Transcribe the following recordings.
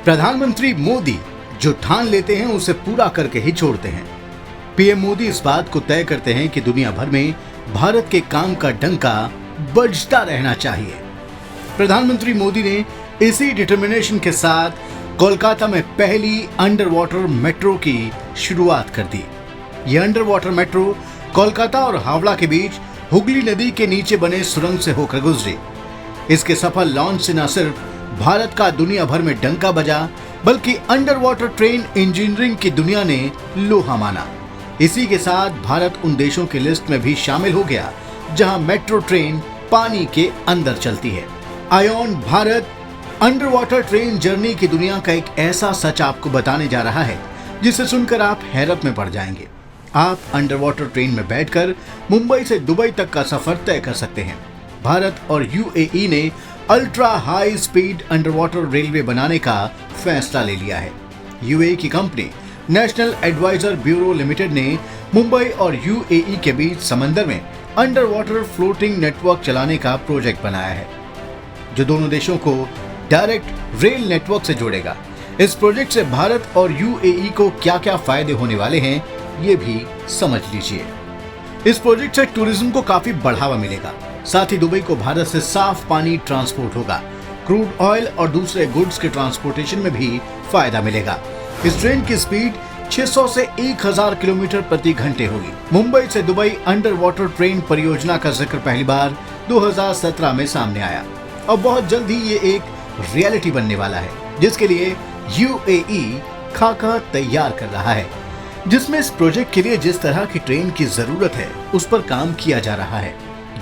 प्रधानमंत्री मोदी जो ठान लेते हैं उसे पूरा करके ही छोड़ते हैं। पीएम मोदी इस बात को तय करते हैं कि दुनिया भर में भारत के काम का डंका बजता रहना चाहिए। प्रधानमंत्री मोदी ने इसी डिटर्मिनेशन के साथ कोलकाता में पहली अंडर वाटर मेट्रो की शुरुआत कर दी। यह अंडर वाटर मेट्रो कोलकाता और हावड़ा के बीच हुगली नदी के नीचे बने सुरंग से होकर गुजरी। इसके सफल लॉन्च से न सिर्फ भारत का दुनिया भर में डंका बजा, बल्कि अंडर वाटर ट्रेन इंजीनियरिंग की दुनिया ने लोहा माना। इसी के साथ भारत उन देशों की लिस्ट में भी शामिल हो गया जहां मेट्रो ट्रेन पानी के अंदर चलती है। Ion Bharat under water train journey की दुनिया का एक ऐसा सच आपको बताने जा रहा है जिसे सुनकर आप हैरत में पड़ जाएंगे। आप अंडर वाटर ट्रेन में बैठकर मुंबई से दुबई तक का सफर तय कर सकते हैं। भारत और यूएई ने ultra high speed under water railway बनाने का फैसला ले लिया है। यूएई की company national adviser bureau limited ने मुंबई और यूएई के बीच समंदर में अंडर वाटर फ्लोटिंग नेटवर्क चलाने का प्रोजेक्ट बनाया है, जो दोनों देशों को डायरेक्ट रेल नेटवर्क से जोड़ेगा। इस प्रोजेक्ट से भारत और यूएई को क्या क्या फायदे होने वाले हैं, ये भी समझ लीजिए। इस प्रोजेक्ट से टूरिज्म को काफी बढ़ावा मिलेगा। साथ ही दुबई को भारत से साफ पानी ट्रांसपोर्ट होगा। क्रूड ऑयल और दूसरे गुड्स के ट्रांसपोर्टेशन में भी फायदा मिलेगा। इस ट्रेन की स्पीड 600 से 1000 किलोमीटर प्रति घंटे होगी। मुंबई से दुबई अंडर वाटर ट्रेन परियोजना का जिक्र पहली बार 2017 में सामने आया और बहुत जल्द ही ये एक रियलिटी बनने वाला है, जिसके लिए यूएई खाका तैयार कर रहा है। जिसमें इस प्रोजेक्ट के लिए जिस तरह की ट्रेन की जरूरत है उस पर काम किया जा रहा है।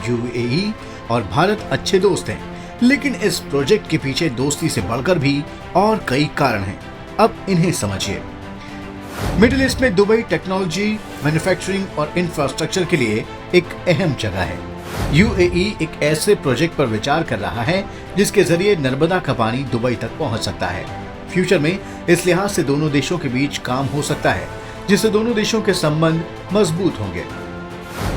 यूएई और भारत अच्छे दोस्त हैं, लेकिन इस प्रोजेक्ट के पीछे दोस्ती से बढ़कर भी और कई कारण हैं। अब इन्हें समझिए। मिडिल ईस्ट में दुबई टेक्नोलॉजी, मैन्युफैक्चरिंग और इंफ्रास्ट्रक्चर के लिए एक अहम जगह है। यूएई एक ऐसे प्रोजेक्ट पर विचार कर रहा है जिसके जरिए नर्मदा का पानी दुबई तक पहुंच सकता है। फ्यूचर में इस लिहाज से दोनों देशों के बीच काम हो सकता है, जिससे दोनों देशों के संबंध मजबूत होंगे।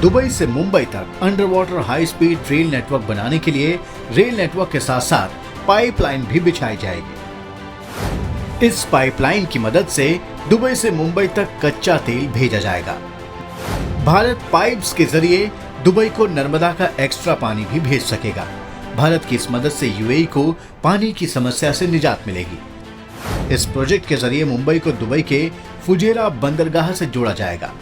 दुबई से मुंबई तक under water high speed rail network बनाने के लिए रेल नेटवर्क के साथ साथ पाइपलाइन भी बिछाई जाएगी। इस पाइपलाइन की मदद से दुबई से मुंबई तक कच्चा तेल भेजा जाएगा। भारत पाइप्स के जरिए दुबई को नर्मदा का एक्स्ट्रा पानी भी भेज सकेगा। भारत की इस मदद से यूएई को पानी की समस्या से निजात मिलेगी। इस प्रोजेक्ट के जरिए मुंबई को दुबई के फुजेरा बंदरगाह से जोड़ा जाएगा।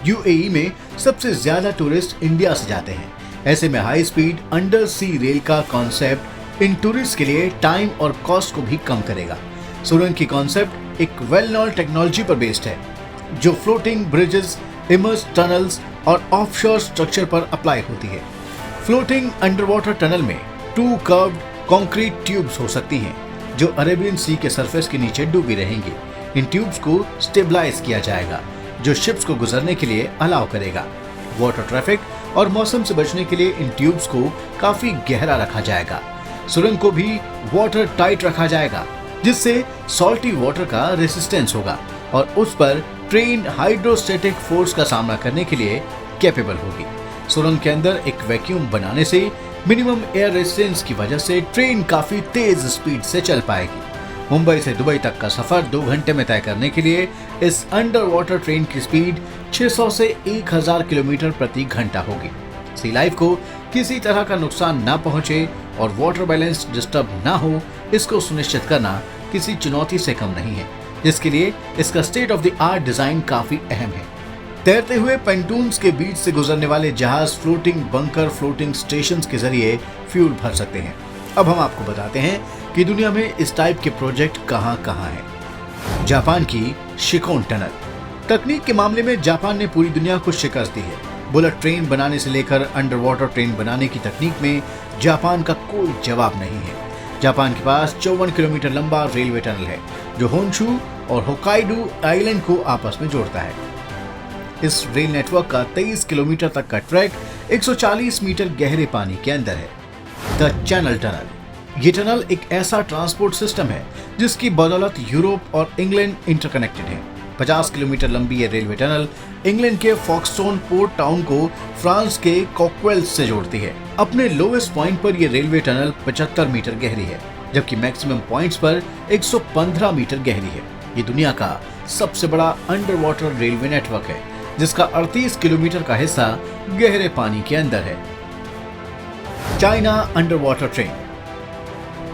यूएई में सबसे ज्यादा टूरिस्ट इंडिया से जाते हैं। ऐसे में हाई स्पीड अंडर सी रेल का कॉन्सेप्ट इन टूरिस्ट के लिए टाइम और कॉस्ट को भी कम करेगा। सुरंग की कॉन्सेप्ट एक वेल नोन टेक्नोलॉजी पर बेस्ड है, जो फ्लोटिंग ब्रिजेस, इमर्स टनल्स और ऑफशोर स्ट्रक्चर पर अप्लाई होती है। फ्लोटिंग अंडर वाटर टनल में 2 कर्व्ड कंक्रीट ट्यूब्स हो सकती हैं, जो अरेबियन सी के सरफेस के नीचे डूबी रहेंगी। इन ट्यूब्स को स्टेबलाइज किया जाएगा, जो शिप्स को गुजरने के लिए अलाउ करेगा। वाटर ट्रैफिक और मौसम से बचने के लिए इन ट्यूब्स को काफी गहरा रखा जाएगा। सुरंग को भी वाटर टाइट रखा जाएगा, जिससे सॉल्टी वाटर का रेसिस्टेंस होगा और उस पर ट्रेन हाइड्रोस्टैटिक फोर्स का सामना करने के लिए कैपेबल होगी। सुरंग के अंदर एक वैक्यूम बनाने से मिनिमम एयर रेजिस्टेंस की वजह से ट्रेन काफी तेज स्पीड से चल पाएगी। मुंबई से दुबई तक का सफर 2 घंटे में तय करने के लिए इस अंडर वाटर ट्रेन की स्पीड 600 से 1000 किलोमीटर प्रति घंटा होगी। सी लाइफ को किसी तरह का नुकसान ना पहुंचे और वाटर बैलेंस डिस्टर्ब ना हो, इसको सुनिश्चित करना किसी चुनौती से कम नहीं है, जिसके लिए इसका state of the art design काफी अहम है। तैरते हुए पेंटून्स के बीच से गुजरने वाले जहाज फ्लोटिंग बंकर फ्लोटिंग स्टेशंस के जरिए फ्यूल भर सकते हैं। अब हम आपको बताते हैं कि दुनिया में इस टाइप के प्रोजेक्ट कहां हैं। जापान की शिकोन टनल। तकनीक के मामले में जापान ने पूरी दुनिया को शिकस्त दी है। बुलेट ट्रेन बनाने से लेकर अंडर वाटर ट्रेन बनाने की तकनीक में जापान का कोई जवाब नहीं है। जापान के पास 54 किलोमीटर लंबा रेलवे टनल है, जो होन्शू और होकाइडो आइलैंड को आपस में जोड़ता है। इस रेल नेटवर्क का 23 किलोमीटर तक का ट्रैक 140 मीटर गहरे पानी के अंदर है। The channel tunnel. ये टनल एक ऐसा ट्रांसपोर्ट सिस्टम है जिसकी बदौलत यूरोप और इंग्लैंड इंटरकनेक्टेड है। 50 किलोमीटर लंबी ये रेलवे टनल इंग्लैंड के फॉक्सटोन पोर्ट टाउन को फ्रांस के कॉकवेल्स से जोड़ती है। अपने लोवेस्ट पॉइंट पर यह रेलवे टनल 75 मीटर गहरी है। जबकि मैक्सिमम पॉइंट्स पर 115 मीटर गहरी है। ये दुनिया का सबसे बड़ा अंडर वाटर रेलवे नेटवर्क है, जिसका 38 किलोमीटर का हिस्सा गहरे पानी के अंदर है। China under water train.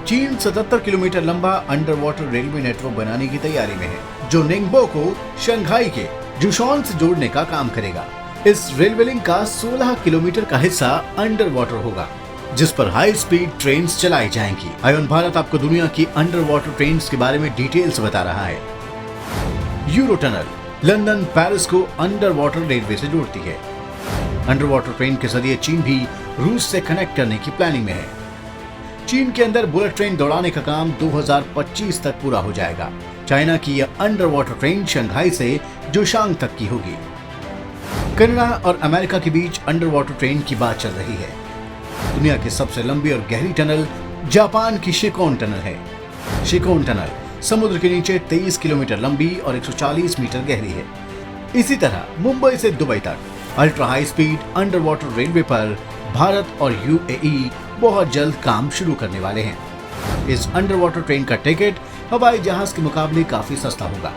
चीन 77 किलोमीटर लंबा अंडर वाटर रेलवे नेटवर्क बनाने की तैयारी में है, जो निंगबो को शंघाई के जुशॉन से जोड़ने का काम करेगा। इस रेलवे लिंक का 16 किलोमीटर का हिस्सा अंडर वाटर होगा, जिस पर हाई स्पीड ट्रेन चलाई जाएंगी। आयोन भारत आपको दुनिया की अंडर वाटर ट्रेन के बारे में डिटेल्स बता रहा है। यूरो टनल लंदन पेरिस को अंडर वाटर रेलवे से जोड़ती है। अंडर वाटर ट्रेन के जरिए चीन भी रूस से कनेक्ट करने की प्लानिंग में है। चीन के अंदर बुलेट ट्रेन दौड़ाने का काम 2025 तक पूरा हो जाएगा। चाइना की यह अंडर वाटर ट्रेन शंघाई से जोशांग तक की होगी। कनाडा और अमेरिका के बीच अंडर वाटर ट्रेन की बात चल रही है। दुनिया की सबसे लंबी और गहरी टनल जापान की शिकोन टनल है। शिकोन टनल समुद्र के नीचे 23 किलोमीटर लंबी और 140 मीटर गहरी है। इसी तरह मुंबई से दुबई तक ultra high speed under water railway पर भारत और यूएई बहुत जल्द काम शुरू करने वाले हैं। इस अंडर वाटर ट्रेन का टिकट हवाई जहाज के मुकाबले काफी सस्ता होगा।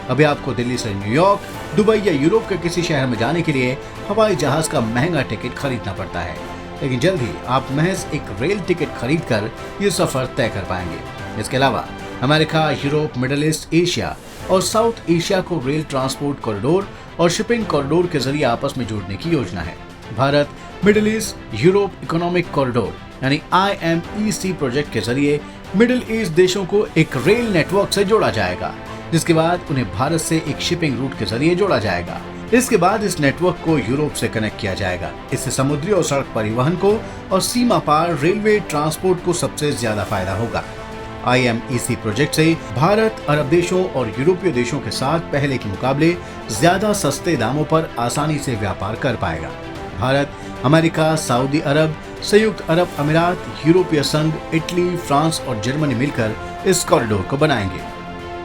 अभी आपको दिल्ली से न्यूयॉर्क, दुबई या यूरोप के किसी शहर में जाने के लिए हवाई जहाज का महंगा टिकट खरीदना पड़ता है, लेकिन जल्द ही आप महज एक रेल टिकट खरीदकर ये सफर तय कर पाएंगे। इसके अलावा America, Europe, middle east, Asia और साउथ एशिया को रेल ट्रांसपोर्ट कॉरिडोर और शिपिंग कॉरिडोर के जरिए आपस में जोड़ने की योजना है। Bharat middle east Europe economic corridor यानी IMEC प्रोजेक्ट के जरिए मिडिल ईस्ट देशों को एक रेल नेटवर्क से जोड़ा जाएगा, जिसके बाद उन्हें भारत से एक शिपिंग रूट के जरिए जोड़ा जाएगा। इसके बाद इस नेटवर्क को यूरोप से कनेक्ट किया जाएगा। इससे समुद्री और सड़क परिवहन को और सीमा पार रेलवे ट्रांसपोर्ट को सबसे ज्यादा फायदा होगा। IMEC प्रोजेक्ट से भारत अरब देशों और यूरोपीय देशों के साथ पहले के मुकाबले ज्यादा सस्ते दामों पर आसानी से व्यापार कर पाएगा। भारत, अमेरिका, सऊदी अरब, संयुक्त अरब अमीरात, यूरोपीय संघ, इटली, फ्रांस और जर्मनी मिलकर इस कॉरिडोर को बनाएंगे।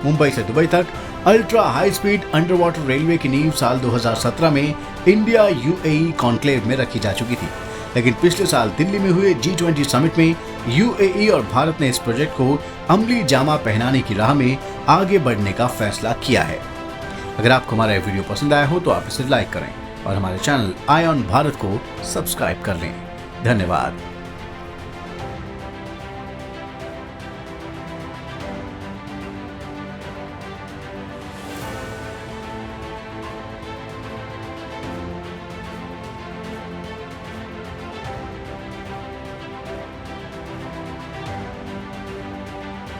मुंबई से दुबई तक ultra high speed under water railway की नींव साल 2017 में इंडिया UAE कॉन्क्लेव में रखी जा चुकी थी, लेकिन पिछले साल दिल्ली में हुए G20 समिट में UAE और भारत ने इस प्रोजेक्ट को अमली जामा पहनाने की राह में आगे बढ़ने का फैसला किया है। अगर आपको हमारा यह वीडियो पसंद आया हो तो आप इसे लाइक करें और हमारे चैनल आयोन भारत को सब्सक्राइब कर लें। धन्यवाद।